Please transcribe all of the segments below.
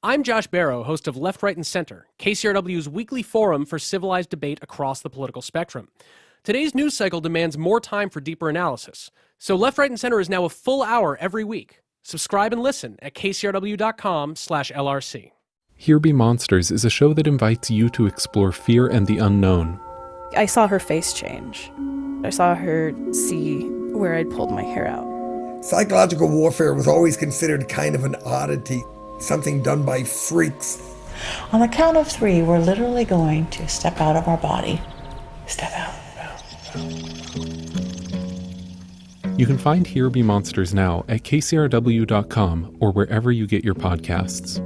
I'm Josh Barrow, host of Left, Right, and Center, KCRW's weekly forum for civilized debate across the political spectrum. Today's news cycle demands more time for deeper analysis, so Left, Right, and Center is now a full hour every week. Subscribe and listen at kcrw.com/LRC. Here Be Monsters is a show that invites you to explore fear and the unknown. I saw her face change. I saw her see where I'd pulled my hair out. Psychological warfare was always considered kind of an oddity, something done by freaks. On the count of 3, we're literally going to step out of our body. Step out. You can find Here Be Monsters now at kcrw.com or wherever you get your podcasts.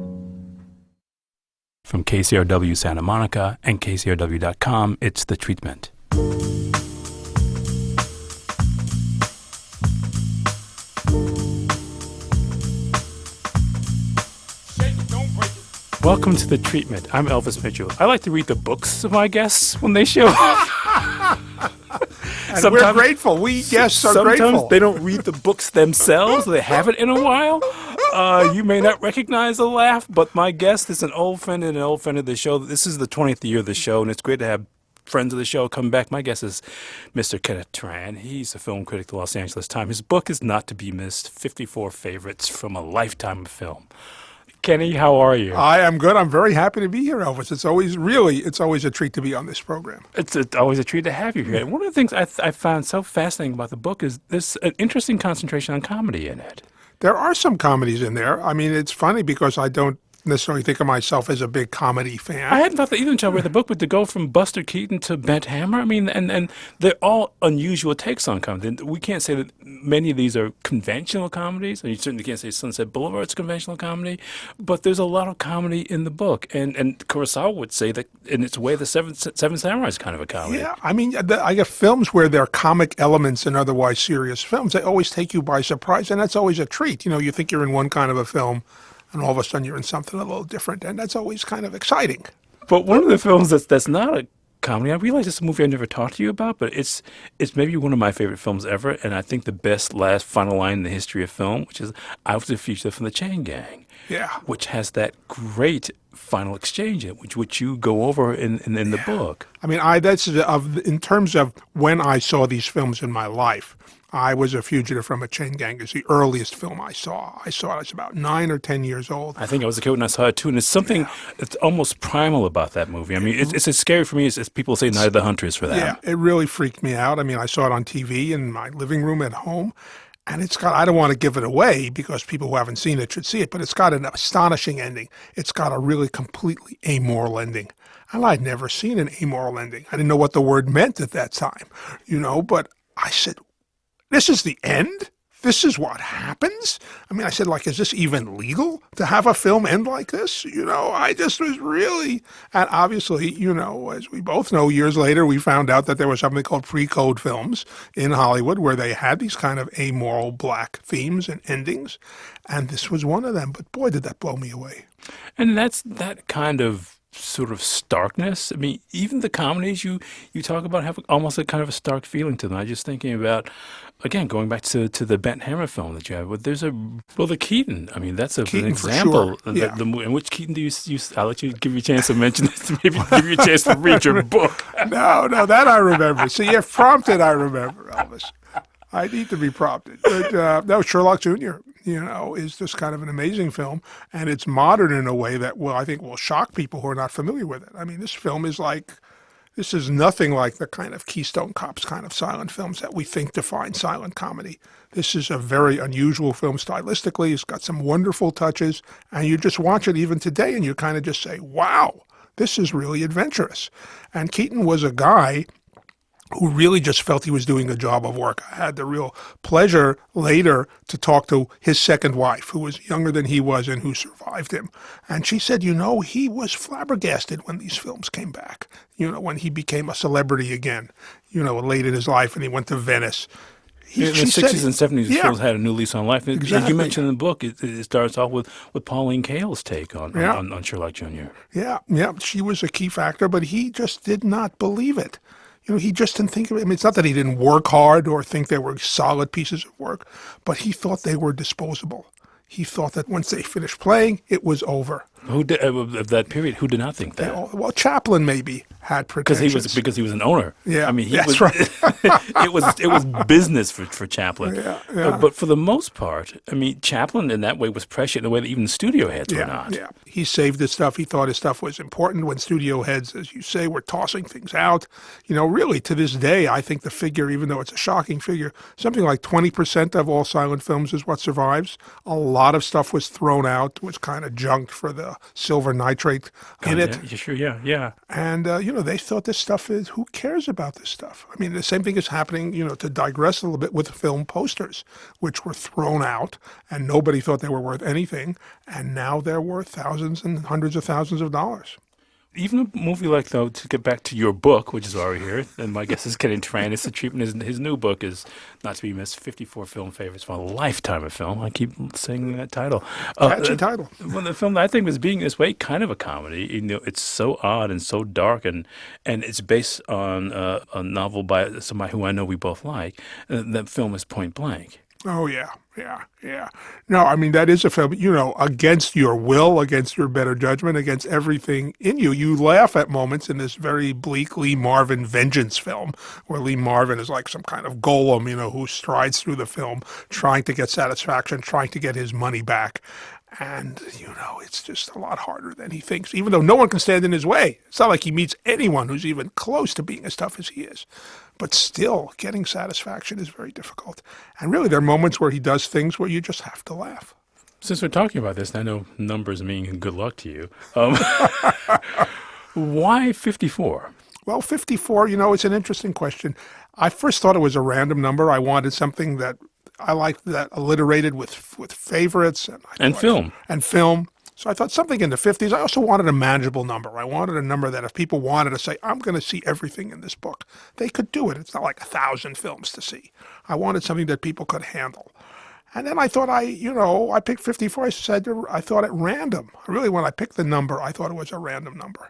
From KCRW Santa Monica and KCRW.com, it's The Treatment. Welcome to The Treatment. I'm Elvis Mitchell. I like to read the books of my guests when they show up. And we're grateful. We guests are grateful. Sometimes they don't read the books themselves. They haven't in a while. You may not recognize the laugh, but my guest is an old friend and an old friend of the show. This is the 20th year of the show, and it's great to have friends of the show come back. My guest is Mr. Kenneth Turan. He's a film critic at the Los Angeles Times. His book is not to be missed, 54 Favorites from a Lifetime of Film. Kenny, how are you? I am good. I'm very happy to be here, Elvis. It's always a treat to be on this program. It's always a treat to have you here. And one of the things I found so fascinating about the book is there's an interesting concentration on comedy in it. There are some comedies in there. I mean, it's funny because I don't necessarily think of myself as a big comedy fan. I hadn't thought that either until I read the book, but to go from Buster Keaton to Bent Hammer, I mean, and they're all unusual takes on comedy. We can't say that many of these are conventional comedies, and you certainly can't say Sunset Boulevard's conventional comedy, but there's a lot of comedy in the book. And Kurosawa would say that, in its way, the Seven Samurai is kind of a comedy. Yeah, I mean, I get films where there are comic elements in otherwise serious films. They always take you by surprise, and that's always a treat. You know, you think you're in one kind of a film, and all of a sudden you're in something a little different, and that's always kind of exciting. But one of the films that's not a comedy, I realize it's a movie I've never talked to you about, but it's maybe one of my favorite films ever, and I think the best last final line in the history of film, which is I Was a Fugitive from the Chain Gang. Yeah. Which has that great final exchange in it, which you go over in the book. I mean, in terms of when I saw these films in my life, I Was a Fugitive from a Chain Gang is the earliest film I saw. I saw it, I was about 9 or 10 years old. I think I was a kid when I saw it too, and it's something that's almost primal about that movie. I mean, it's as scary for me as people say Night of the Hunters for that. Yeah, it really freaked me out. I mean, I saw it on TV in my living room at home, and it's got, I don't want to give it away because people who haven't seen it should see it, but it's got an astonishing ending. It's got a really completely amoral ending. And I'd never seen an amoral ending. I didn't know what the word meant at that time, but I said, this is the end? This is what happens? I mean, I said, is this even legal to have a film end like this? I just was really, and obviously, as we both know, years later, we found out that there was something called pre-code films in Hollywood where they had these kind of amoral black themes and endings. And this was one of them. But boy, did that blow me away. And that's that kind of sort of starkness. I mean, even the comedies you talk about have almost a kind of a stark feeling to them. I'm just thinking about, again, going back to the Bent Hammer film that you have. But there's the Keaton. I mean, that's an example. For sure. Yeah. And which Keaton do you use? I'll let you give you a chance to mention this. Maybe give you a chance to read your book. No, that I remember. See, if prompted, I remember, Elvis. I need to be prompted. But no, Sherlock Jr., is just kind of an amazing film. And it's modern in a way that I think will shock people who are not familiar with it. I mean, this film is this is nothing like the kind of Keystone Cops kind of silent films that we think define silent comedy. This is a very unusual film stylistically. It's got some wonderful touches. And you just watch it even today and you kind of just say, wow, this is really adventurous. And Keaton was a guy who really just felt he was doing a job of work. I had the real pleasure later to talk to his second wife, who was younger than he was and who survived him. And she said, he was flabbergasted when these films came back, when he became a celebrity again, late in his life and he went to Venice. In the 60s and 70s, the films had a new lease on life. Exactly. And you mentioned in the book, it starts off with Pauline Kael's take on Sherlock Jr. Yeah, she was a key factor, but he just did not believe it. He just didn't think of it. I mean, it's not that he didn't work hard or think they were solid pieces of work, but he thought they were disposable. He thought that once they finished playing, it was over. Who did, of that period? Who did not think that? Well, Chaplin maybe had Because pretensions. he was an owner. Yeah, I mean, that's was. right. it was business for Chaplin. Yeah. But for the most part, I mean, Chaplin in that way was prescient in a way that even studio heads were not. Yeah, he saved his stuff. He thought his stuff was important when studio heads, as you say, were tossing things out. Really, to this day, I think the figure, even though it's a shocking figure, something like 20% of all silent films is what survives. A lot of stuff was thrown out, was kind of junked for the silver nitrate in it. Yeah, sure, yeah. And, they thought this stuff is, who cares about this stuff? I mean, the same thing is happening, to digress a little bit, with film posters, which were thrown out and nobody thought they were worth anything. And now they're worth thousands and hundreds of thousands of dollars. Even a movie like, though, to get back to your book, which is already here, and my guess is Kenneth Turan, is the treatment. His new book is, not to be missed, 54 film favorites for a lifetime of film. I keep saying that title. Catchy title. Well, the film that I think was being this way, kind of a comedy. It's so odd and so dark, and it's based on a novel by somebody who I know we both like. That film is Point Blank. Oh, yeah. No, I mean, that is a film, against your will, against your better judgment, against everything in you. You laugh at moments in this very bleak Lee Marvin vengeance film, where Lee Marvin is like some kind of golem, who strides through the film, trying to get satisfaction, trying to get his money back. And, it's just a lot harder than he thinks, even though no one can stand in his way. It's not like he meets anyone who's even close to being as tough as he is. But still, getting satisfaction is very difficult. And really, there are moments where he does things where you just have to laugh. Since we're talking about this, and I know numbers mean good luck to you, why 54? Well, 54, it's an interesting question. I first thought it was a random number. I wanted something that I liked that alliterated with favorites. And film. So I thought something in the 50s. I also wanted a manageable number. I wanted a number that if people wanted to say, I'm going to see everything in this book, they could do it. It's not like 1,000 films to see. I wanted something that people could handle. And then I thought I picked 54. I thought at random. Really, when I picked the number, I thought it was a random number.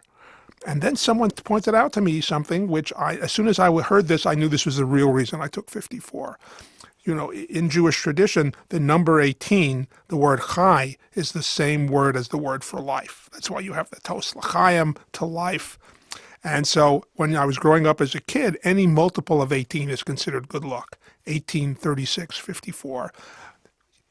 And then someone pointed out to me something which as soon as I heard this, I knew this was the real reason I took 54. In Jewish tradition, the number 18, the word chai, is the same word as the word for life. That's why you have the toast l'chaim, to life. And so when I was growing up as a kid, any multiple of 18 is considered good luck. 18, 36, 54.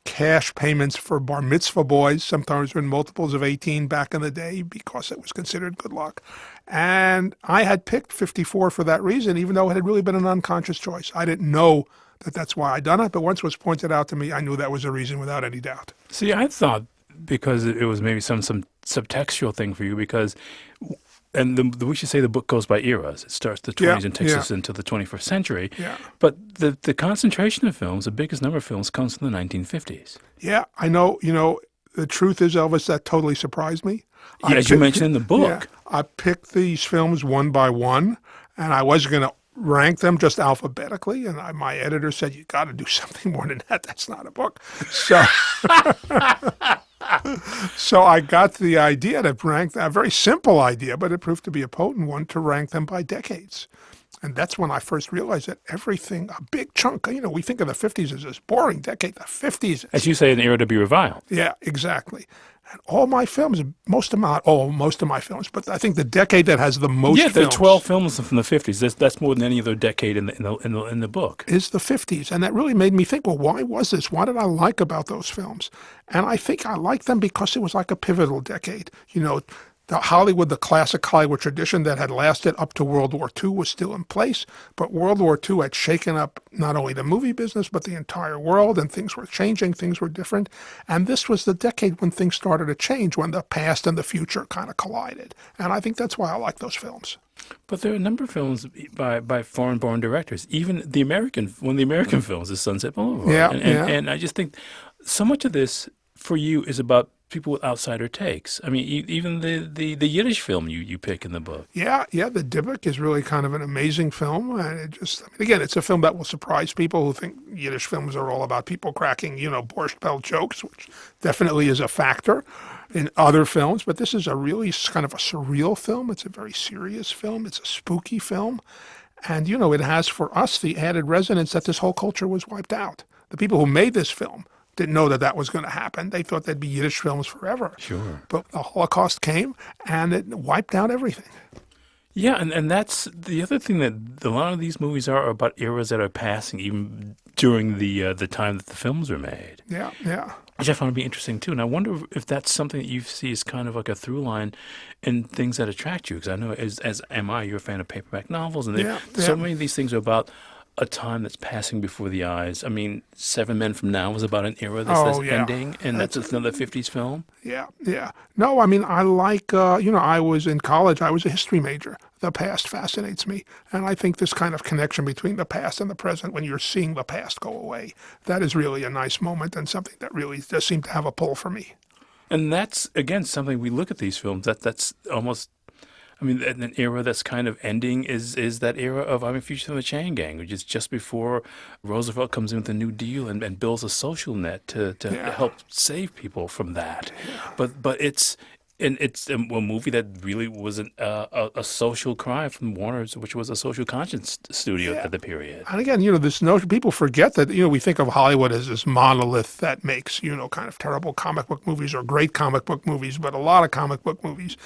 Cash payments for bar mitzvah boys sometimes were in multiples of 18 back in the day because it was considered good luck. And I had picked 54 for that reason, even though it had really been an unconscious choice. I didn't know that's why I'd done it, but once it was pointed out to me, I knew that was a reason without any doubt. See, I thought because it was maybe some subtextual thing for you, because, and we should say the book goes by eras. It starts the 20s and takes us into the 21st century. Yeah. But the concentration of films, the biggest number of films, comes from the 1950s. Yeah, I know. The truth is, Elvis, that totally surprised me. As you mentioned in the book. Yeah, I picked these films one by one, and I wasn't going to rank them just alphabetically, and my editor said, you got to do something more than that. That's not a book. So so I got the idea to rank them, a very simple idea, but it proved to be a potent one, to rank them by decades. And that's when I first realized that everything, a big chunk, we think of the 50s as this boring decade. The 50s. As you say, an era to be reviled. Yeah, exactly. And all my films, most of my films, but I think the decade that has the most films. Yeah, there are 12 films from the 50s. That's more than any other decade in the book. Is the 50s. And that really made me think, well, why was this? What did I like about those films? And I think I liked them because it was like a pivotal decade. The classic Hollywood tradition that had lasted up to World War II was still in place, but World War II had shaken up not only the movie business, but the entire world, and things were changing, things were different. And this was the decade when things started to change, when the past and the future kind of collided. And I think that's why I like those films. But there are a number of films by foreign-born directors, even one of the American films is Sunset Boulevard. And I just think so much of this, for you, is about people with outsider takes. I mean, even the Yiddish film you pick in the book. Yeah, the Dybbuk is really kind of an amazing film. And again, it's a film that will surprise people who think Yiddish films are all about people cracking, Borscht Belt jokes, which definitely is a factor in other films. But this is a really kind of a surreal film. It's a very serious film. It's a spooky film. And, it has for us the added resonance that this whole culture was wiped out. The people who made this film didn't know that was going to happen. They thought there'd be Yiddish films forever. Sure. But the Holocaust came, and it wiped out everything. Yeah, and that's the other thing, that a lot of these movies are about eras that are passing even during the time that the films were made. Yeah, yeah. Which I found to be interesting too. And I wonder if that's something that you see as kind of like a through line in things that attract you. Because I know, as am I, you're a fan of paperback novels, and so many of these things are about a time that's passing before the eyes. I mean, 7 Men from Now was about an era that's ending, and that's another 50s film. Yeah, yeah. No, I mean, I like, I was in college, I was a history major. The past fascinates me, and I think this kind of connection between the past and the present, when you're seeing the past go away, that is really a nice moment and something that really does seem to have a pull for me. And that's, again, something we look at these films, that's almost, I mean, an era that's kind of ending is that era of Fugitive from the Chain Gang, which is just before Roosevelt comes in with the New Deal and builds a social net to help save people from that. Yeah. But it's a movie that really was a social cry from Warner's, which was a social conscience studio at the period. And again, this notion, people forget that, we think of Hollywood as this monolith that makes, kind of terrible comic book movies or great comic book movies, but a lot of comic book movies.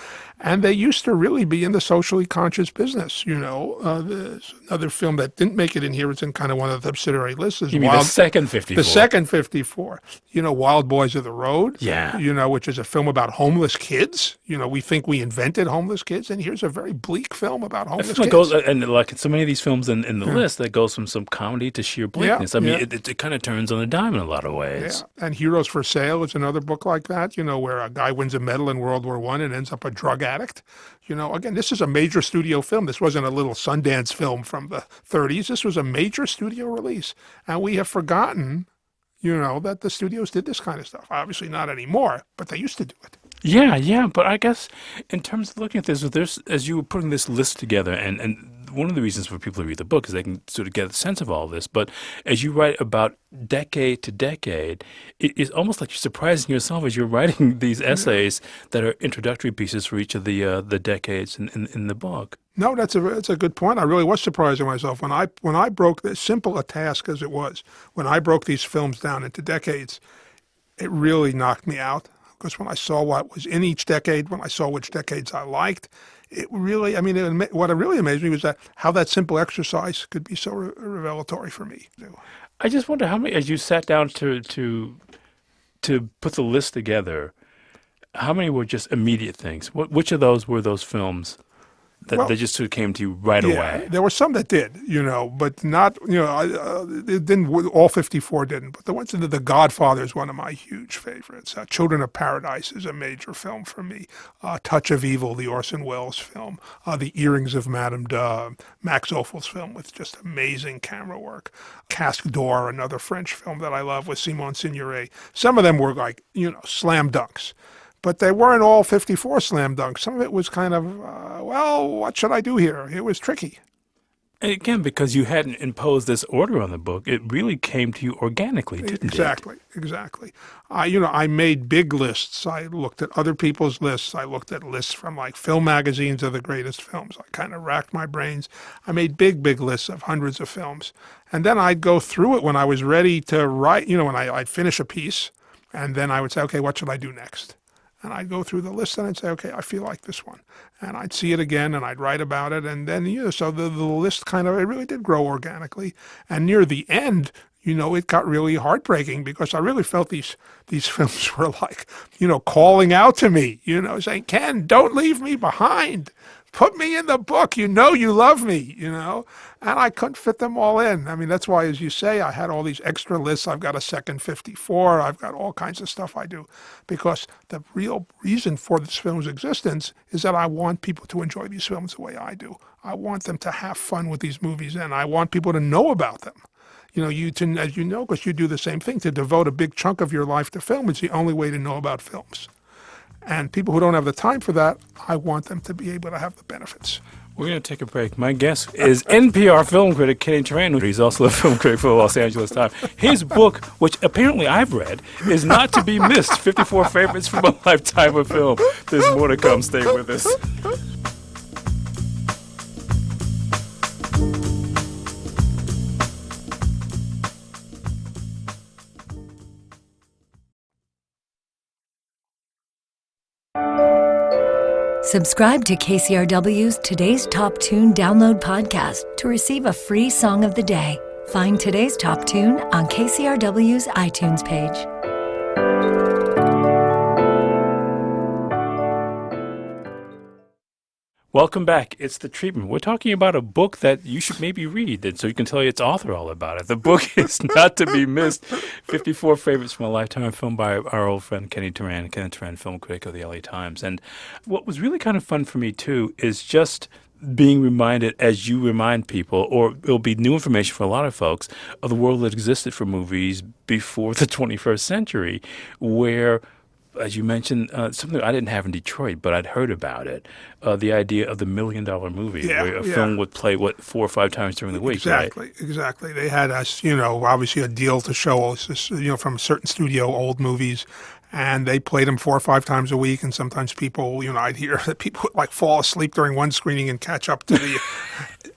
And they used to really be in the socially conscious business, There's another film that didn't make it in here, it's in kind of one of the subsidiary lists. You mean the second 54? The second 54. Wild Boys of the Road. Yeah. Which is a film about homeless kids. We think we invented homeless kids, and here's a very bleak film about homeless kids. And like so many of these films in the list, that goes from some comedy to sheer bleakness. It kind of turns on a dime in a lot of ways. Yeah. And Heroes for Sale is another book like that, where a guy wins a medal in World War I and ends up a drug addict. Again, this is a major studio film. This wasn't a little Sundance film from the 30s. This was a major studio release. And we have forgotten, that the studios did this kind of stuff. Obviously not anymore, but they used to do it. Yeah, but I guess in terms of looking at this, as you were putting this list together, and one of the reasons for people to read the book is they can sort of get a sense of all this, but as you write about decade to decade, it's almost like you're surprising yourself as you're writing these essays that are introductory pieces for each of the decades in the book. No, that's a good point. I really was surprising myself when I broke this, simple a task as it was, when I broke these films down into decades, it really knocked me out. Because when I saw what was in each decade, when I saw which decades I liked, it really, what really amazed me was how that simple exercise could be so revelatory for me. I just wonder how many, as you sat down to put the list together, how many were just immediate things? Which of those were those films that they just sort of came to you right away? There were some that did, but not, it didn't, all 54 didn't. But the ones into The Godfather is one of my huge favorites. Children of Paradise is a major film for me. Touch of Evil, the Orson Welles film. The Earrings of Madame de, Max Ophuls film with just amazing camera work. Casque d'Or, another French film that I love with Simon Signoret. Some of them were like, slam dunks. But they weren't all 54 slam dunks. Some of it was kind of, what should I do here? It was tricky. And again, because you hadn't imposed this order on the book, it really came to you organically, didn't it? Exactly. I made big lists. I looked at other people's lists. I looked at lists from like film magazines of the greatest films. I kind of racked my brains. I made big lists of hundreds of films. And then I'd go through it when I was ready to write, when I'd finish a piece. And then I would say, okay, what should I do next? And I'd go through the list and I'd say, okay, I feel like this one. And I'd see it again and I'd write about it. And then, so the list it really did grow organically. And near the end, it got really heartbreaking because I really felt these films were like, calling out to me, saying, Ken, don't leave me behind. Put me in the book. You love me, and I couldn't fit them all in. That's why, as you say, I had all these extra lists. I've got a second 54. I've got all kinds of stuff I do because the real reason for this film's existence is that I want people to enjoy these films the way I do. I want them to have fun with these movies, and I want people to know about them. As you know, because you do the same thing, to devote a big chunk of your life to film is the only way to know about films. And people who don't have the time for that, I want them to be able to have the benefits. We're going to take a break. My guest is NPR film critic Kenneth Turan. He's also a film critic for the Los Angeles Times. His book, which apparently I've read, is not to be missed. 54 Favorites from a Lifetime of Film. There's more to come. Stay with us. Subscribe to KCRW's Today's Top Tune download podcast to receive a free song of the day. Find today's top tune on KCRW's iTunes page. Welcome back. It's The Treatment. We're talking about a book that you should maybe read, and so you can tell its author all about it. The book is not to be missed. 54 Favorites from a Lifetime, film by our old friend Kenneth Turan, film critic of the LA Times. And what was really kind of fun for me, too, is just being reminded, as you remind people, or it'll be new information for a lot of folks, of the world that existed for movies before the 21st century, where, as you mentioned, something I didn't have in Detroit, but I'd heard about it, the idea of the $1 million movie, where a film would play, 4 or 5 times during the week, right? Exactly. They had us, obviously a deal to show us, from a certain studio, old movies, and they played them 4 or 5 times a week, and sometimes people, I'd hear that people would fall asleep during one screening and catch up to the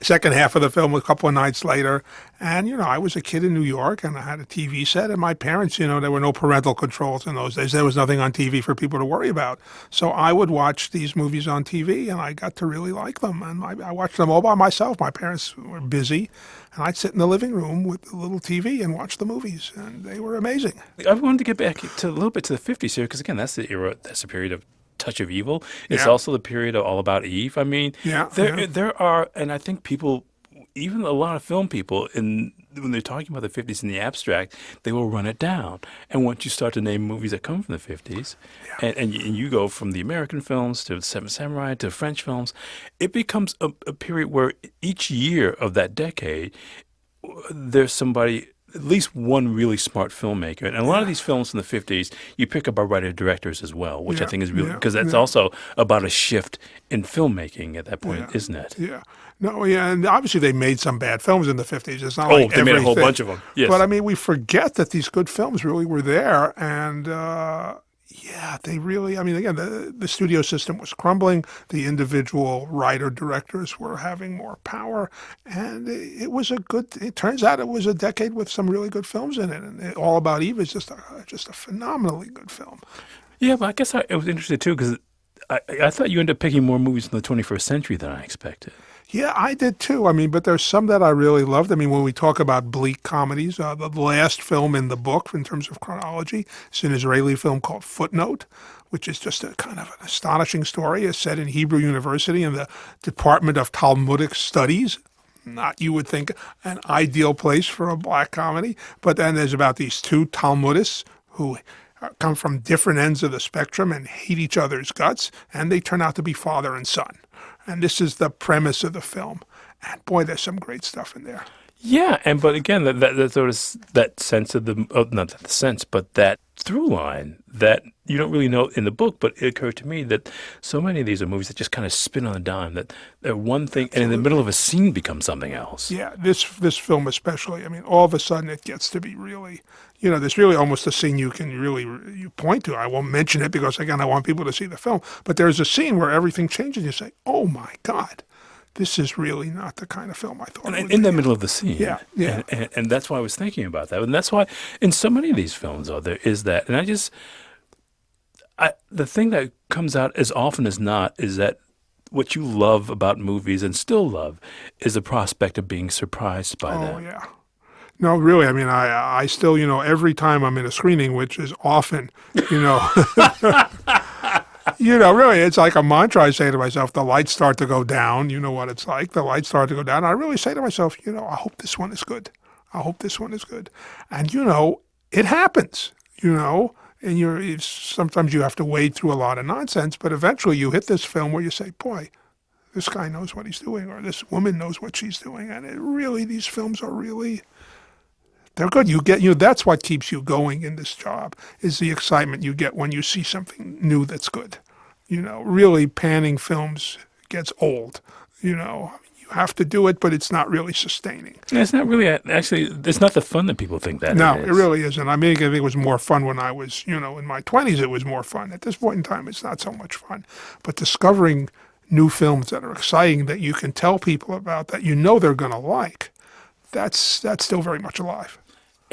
second half of the film a couple of nights later. And, I was a kid in New York, and I had a TV set, and my parents, there were no parental controls in those days. There was nothing on TV for people to worry about. So I would watch these movies on TV, and I got to really like them. And I watched them all by myself. My parents were busy, and I'd sit in the living room with the little TV and watch the movies, and they were amazing. I wanted to get back to a little bit to the 50s here, because, again, that's the era, that's the period of Touch of Evil. It's also the period of All About Eve. I mean, there are, and I think people, even a lot of film people, when they're talking about the 50s in the abstract, they will run it down. And once you start to name movies that come from the 50s, and you go from the American films to Seven Samurai to French films, it becomes a period where each year of that decade, there's somebody, at least one really smart filmmaker. And a lot of these films from the 50s, you pick up by writer-directors as well, which I think is really, because that's also about a shift in filmmaking at that point, isn't it? Yeah. No, and obviously they made some bad films in the 50s. It's not like they made a whole bunch of them. Yes. But, we forget that these good films really were there. And, they really, again, the studio system was crumbling. The individual writer-directors were having more power. And it turns out it was a decade with some really good films in it. And All About Eve is just a phenomenally good film. Yeah, but I guess I was interested, too, because I thought you ended up picking more movies from the 21st century than I expected. Yeah, I did too. But there's some that I really loved. When we talk about bleak comedies, the last film in the book in terms of chronology is an Israeli film called Footnote, which is just a kind of an astonishing story. It's set in Hebrew University in the Department of Talmudic Studies. Not, you would think, an ideal place for a black comedy. But then there's about these two Talmudists who come from different ends of the spectrum and hate each other's guts, and they turn out to be father and son. And this is the premise of the film. And boy, there's some great stuff in there. Yeah, but again, that sense of not the sense, but that through line that you don't really know in the book, but it occurred to me that so many of these are movies that just kind of spin on a dime, that they're one thing, and in the middle of a scene becomes something else. Yeah, this film especially, all of a sudden it gets to be really, there's really almost a scene you can you point to. I won't mention it because, again, I want people to see the film, but there's a scene where everything changes. You say, oh my God, this is really not the kind of film I thought it would be. In the middle of the scene. Yeah. And that's why I was thinking about that. And that's why in so many of these films, there is that. And the thing that comes out as often as not is that what you love about movies and still love is the prospect of being surprised by them. Oh, yeah. No, really. I still, every time I'm in a screening, which is often, really, it's like a mantra I say to myself. The lights start to go down. You know what it's like. The lights start to go down. I really say to myself, I hope this one is good. I hope this one is good. And, it happens, and sometimes you have to wade through a lot of nonsense, but eventually you hit this film where you say, boy, this guy knows what he's doing, or this woman knows what she's doing. And these films are really, they're good. You get, that's what keeps you going in this job, is the excitement you get when you see something new that's good. Really panning films gets old. You have to do it, but it's not really sustaining. It's not really, actually, it's not the fun that people think that No, it is. It really isn't. I think it was more fun when I was, in my 20s, it was more fun. At this point in time, it's not so much fun. But discovering new films that are exciting, that you can tell people about, that they're going to like, that's still very much alive.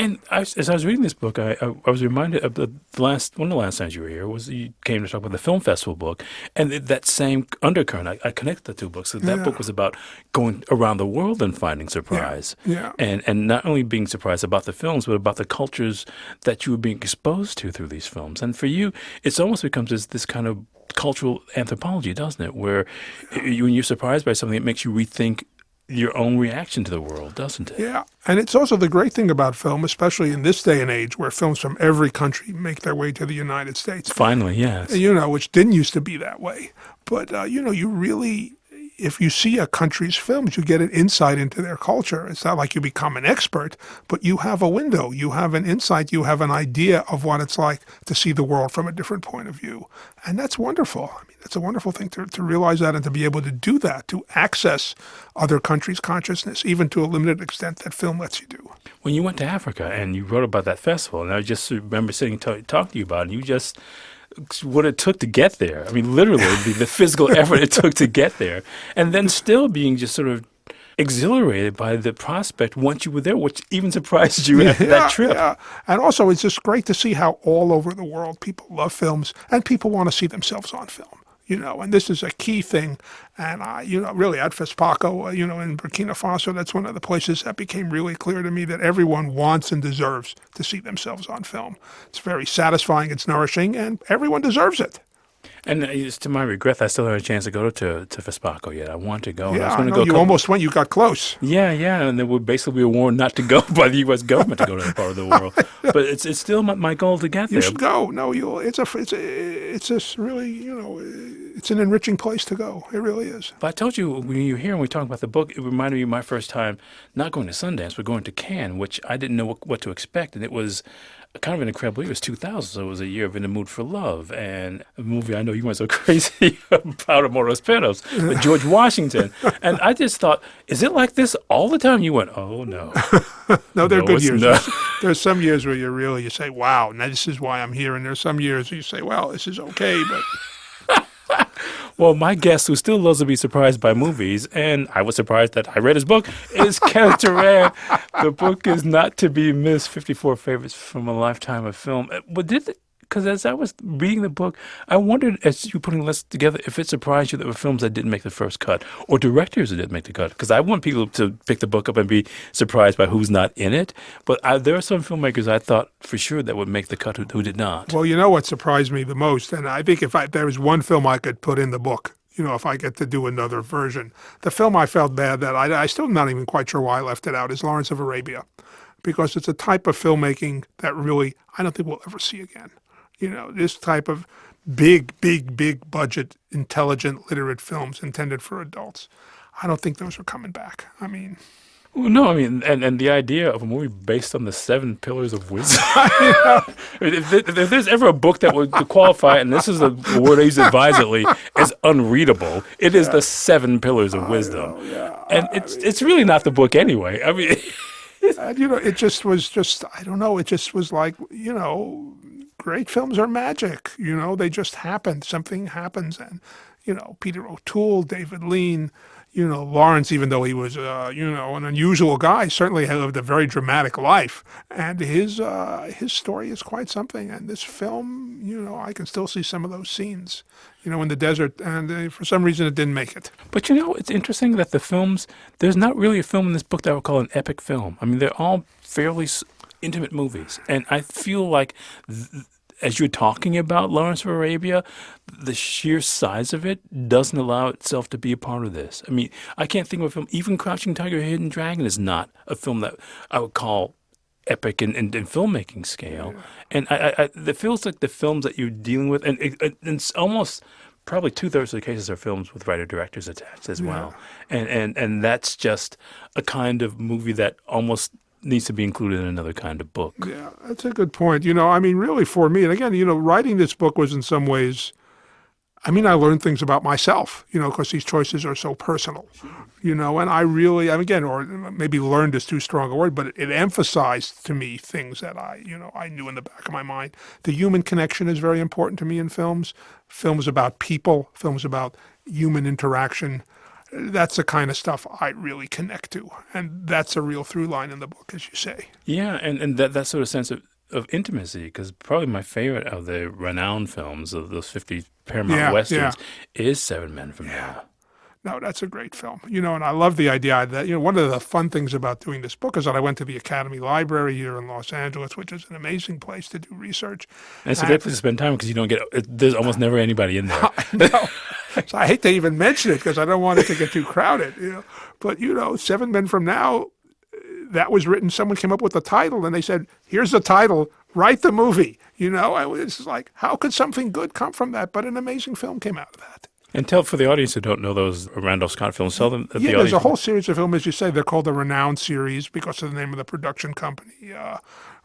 And as I was reading this book, I was reminded of one of the last times you were here was you came to talk about the film festival book, and that same undercurrent. I connected the two books. So that book was about going around the world and finding surprise, and not only being surprised about the films, but about the cultures that you were being exposed to through these films. And for you, it's almost becomes this kind of cultural anthropology, doesn't it? Where when you're surprised by something, it makes you rethink your own reaction to the world, doesn't it? Yeah, and it's also the great thing about film, especially in this day and age where films from every country make their way to the United States. Finally, yes. Which didn't used to be that way. But, you really, if you see a country's films, you get an insight into their culture. It's not like you become an expert, but you have a window, you have an insight, you have an idea of what it's like to see the world from a different point of view. And that's wonderful. I mean, it's a wonderful thing to realize that and to be able to do that, to access other countries' consciousness, even to a limited extent that film lets you do. When you went to Africa and you wrote about that festival, and I just remember sitting and talking to you about it, and you just what it took to get there. I mean, literally, the physical effort it took to get there. And then still being just sort of exhilarated by the prospect once you were there, which even surprised you after that trip. Yeah. And also, it's just great to see how all over the world people love films and people want to see themselves on film. And this is a key thing. And, really at FESPACO, in Burkina Faso, that's one of the places that became really clear to me that everyone wants and deserves to see themselves on film. It's very satisfying, it's nourishing, and everyone deserves it. And to my regret, I still haven't had a chance to go to FESPACO yet. I want to go. Yeah, I was you almost went. You got close. Yeah, and then we basically were warned not to go by the U.S. government to go to that part of the world. But it's still my goal to get there. You should go. No, it's really, it's an enriching place to go. It really is. But I told you when you were here and we talked about the book, it reminded me of my first time not going to Sundance, but going to Cannes, which I didn't know what to expect. And it was kind of an incredible year. It was 2000, so it was a year of In the Mood for Love, and a movie I know you weren't so crazy about, Amores Perros, but George Washington. And I just thought, is it like this all the time? You went, oh, no. No, they're good years. Not. There's some years where you say, wow, now this is why I'm here. And there's some years where you say, well, this is okay, but... Well, my guest, who still loves to be surprised by movies, and I was surprised that I read his book, is Kenneth Turan. The book is not to be missed, 54 Favorites from a Lifetime of Film. But because as I was reading the book, I wondered, as you putting the list together, if it surprised you that there were films that didn't make the first cut, or directors that didn't make the cut. Because I want people to pick the book up and be surprised by who's not in it. But there are some filmmakers I thought for sure that would make the cut who did not. Well, you know what surprised me the most? And I think if there was one film I could put in the book, if I get to do another version, the film I felt bad that I still not even quite sure why I left it out is Lawrence of Arabia. Because it's a type of filmmaking that really I don't think we'll ever see again. This type of big budget, intelligent, literate films intended for adults. I don't think those are coming back. I mean... Well, no, and the idea of a movie based on the 7 pillars of wisdom. If there's ever a book that would qualify, and this is a word I use advisedly, as unreadable, it is the 7 pillars of wisdom. And it's really not the book anyway. I mean... it just was I don't know, it just was like, great films are magic. They just happen. Something happens. And, Peter O'Toole, David Lean, Lawrence, even though he was, an unusual guy, certainly had lived a very dramatic life. And his story is quite something. And this film, I can still see some of those scenes, in the desert. And for some reason, it didn't make it. But, it's interesting that the films, there's not really a film in this book that I would call an epic film. I mean, they're all fairly intimate movies. And I feel like... as you're talking about Lawrence of Arabia, the sheer size of it doesn't allow itself to be a part of this. I mean, I can't think of a film, even Crouching Tiger, Hidden Dragon is not a film that I would call epic in filmmaking scale. And it feels like the films that you're dealing with, and it's almost probably 2/3 of the cases are films with writer-directors attached as well. And that's just a kind of movie that almost needs to be included in another kind of book. Yeah, that's a good point. Really for me, and again, writing this book was in some ways, I learned things about myself, because these choices are so personal, and I really, again, or maybe learned is too strong a word, but it emphasized to me things that I knew in the back of my mind. The human connection is very important to me in films. Films about people, films about human interaction. That's the kind of stuff I really connect to. And that's a real through line in the book, as you say. Yeah, and that sort of sense of intimacy, because probably my favorite of the renowned films of those 50 Paramount Westerns is Seven Men from Now. No, that's a great film. And I love the idea that, one of the fun things about doing this book is that I went to the Academy Library here in Los Angeles, which is an amazing place to do research. And it's a great place to spend time because you don't there's almost never anybody in there. No. So I hate to even mention it because I don't want it to get too crowded, But, Seven Men from Now, that was written, someone came up with the title and they said, here's the title, write the movie. It's like, how could something good come from that? But an amazing film came out of that. And tell for the audience who don't know those Randolph Scott films, tell them. There's a whole series of films, as you say. They're called the Renowned series because of the name of the production company.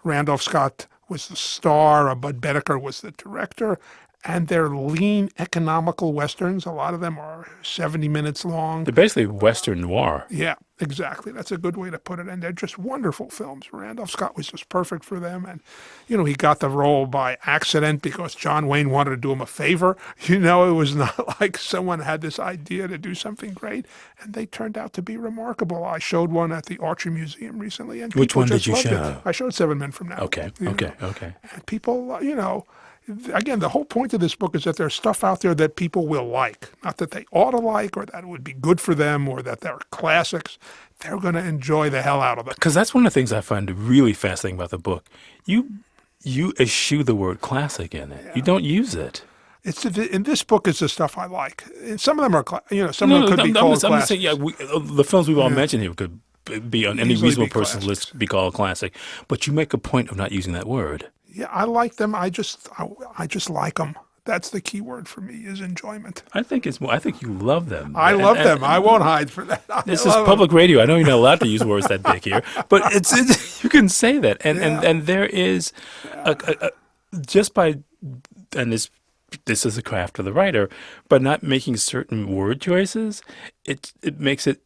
Randolph Scott was the star. Bud Bedecker was the director. And they're lean, economical Westerns. A lot of them are 70 minutes long. They're basically Western noir. Yeah, exactly. That's a good way to put it. And they're just wonderful films. Randolph Scott was just perfect for them. And, he got the role by accident because John Wayne wanted to do him a favor. It was not like someone had this idea to do something great. And they turned out to be remarkable. I showed one at the Archery Museum recently. And which one did you show? I showed Seven Men from Now. Okay. And people, again, the whole point of this book is that there's stuff out there that people will like. Not that they ought to like or that it would be good for them or that they're classics. They're going to enjoy the hell out of it. Because that's one of the things I find really fascinating about the book. You eschew the word classic in it. Yeah. You don't use it. In this book, it's the stuff I like. And some of them are, some of them could be called classics. I'm just saying, the films we've all mentioned here could be on any reasonable person's list, be called classic. But you make a point of not using that word. Yeah, I like them. I just like them. That's the key word for me is enjoyment. I think you love them. I love them. I won't hide for that. This is public radio. I know you're not allowed to use words that big here, but you can say that. And there is just by, and this is a craft of the writer, but not making certain word choices, it makes it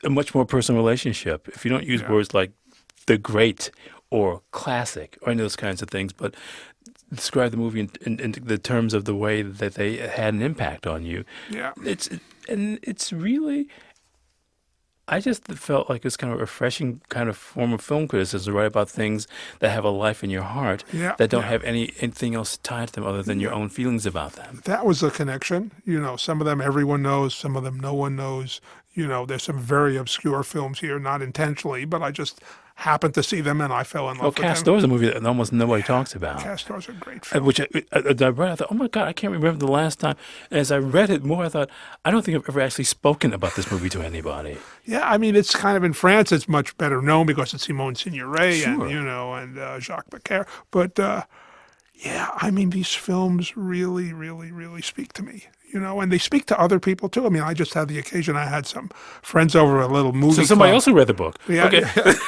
a much more personal relationship. If you don't use words like the great or classic or any of those kinds of things, but describe the movie in the terms of the way that they had an impact on you. Yeah. It's really, I just felt like it's kind of a refreshing kind of form of film criticism to write about things that have a life in your heart that don't have anything else tied to them other than your own feelings about them. That was the connection. Some of them everyone knows, some of them no one knows. There's some very obscure films here, not intentionally, but I just happened to see them and I fell in love with them. Castor's a movie that almost nobody talks about. Castor's a great film. Which I read, I thought, oh my God, I can't remember the last time. And as I read it more, I thought, I don't think I've ever actually spoken about this movie to anybody. Yeah, I mean, it's kind of in France, it's much better known because it's Simone Signoret and Jacques Becker. But these films really, really, really speak to me. And they speak to other people too. I mean, I just had the occasion. I had some friends over a little movie. So somebody else who read the book. Yeah. Okay.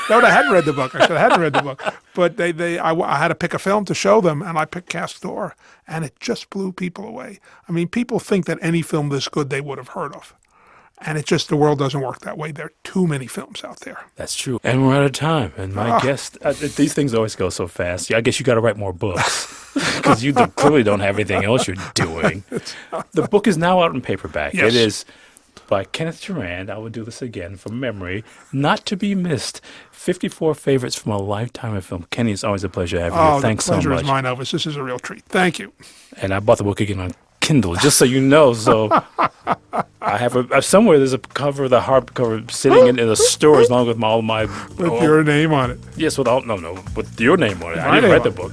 No, I hadn't read the book. I hadn't read the book. But I had to pick a film to show them, and I picked Castor, and it just blew people away. I mean, people think that any film this good they would have heard of. And it's just the world doesn't work that way. There are too many films out there. That's true. And we're out of time. And my guest, these things always go so fast. I guess you got to write more books because you clearly don't have anything else you're doing. The book is now out in paperback. Yes. It is by Kenneth Turan. I will do this again from memory. Not to be missed. 54 favorites from a lifetime of film. Kenny, it's always a pleasure having you. Thanks so much. The pleasure is mine, Elvis. This is a real treat. Thank you. And I bought the book again on Kindle, just so you know. So I have somewhere there's a cover, the hardcover, sitting in a store along with all my with your name on it. Yes, with your name on it. I didn't write the book.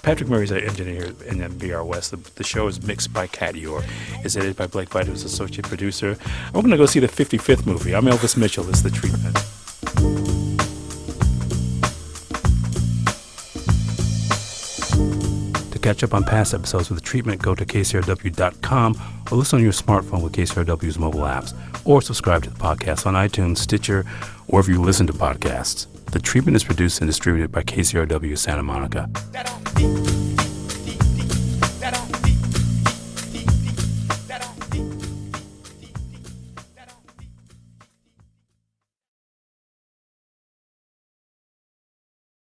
Patrick Murray's an engineer in NPR West. The show is mixed by Kat Yor. It's edited by Blake White, who's associate producer. I'm going to go see the 55th movie. I'm Elvis Mitchell. This is The Treatment. Catch up on past episodes with The Treatment, go to KCRW.com or listen on your smartphone with KCRW's mobile apps, or subscribe to the podcast on iTunes, Stitcher, wherever you listen to podcasts. The Treatment is produced and distributed by KCRW Santa Monica.